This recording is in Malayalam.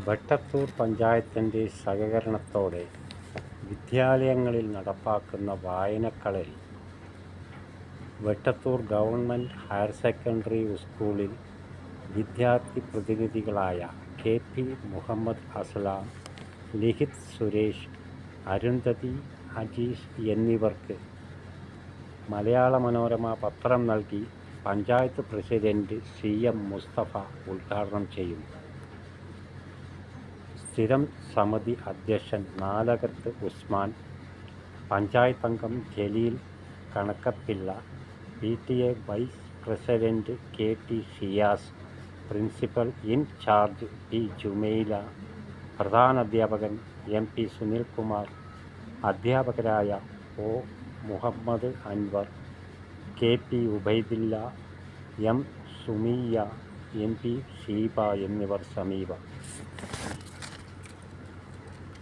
വെട്ടത്തൂർ പഞ്ചായത്തിൻ്റെ സഹകരണത്തോടെ വിദ്യാലയങ്ങളിൽ നടപ്പാക്കുന്ന വായനക്കളരി വെട്ടത്തൂർ ഗവൺമെൻറ് ഹയർ സെക്കൻഡറി സ്കൂളിൽ വിദ്യാർത്ഥി പ്രതിനിധികളായ കെ.പി. മുഹമ്മദ് അസ്ലാം, ലിഹിത് സുരേഷ്, അരുന്ധതി അജീഷ് എന്നിവർക്ക് മലയാള മനോരമ പത്രം നൽകി പഞ്ചായത്ത് പ്രസിഡന്റ് CM മുസ്തഫ ഉദ്ഘാടനം ചെയ്യും. സ്ഥിരം സമിതി അധ്യക്ഷൻ നാലകത്ത് ഉസ്മാൻ, പഞ്ചായത്ത് അംഗം Jaleel Kanakkappilla, PTA vice president KT Shiyas, principal in charge P Jumaila, പ്രധാനാധ്യാപകൻ MP സുനിൽകുമാർ, അധ്യാപകരായ O Muhammad Anwar, KP ഉബൈദില്ല, M Sumiya, MP Sheeba എന്നിവർ സമീപം.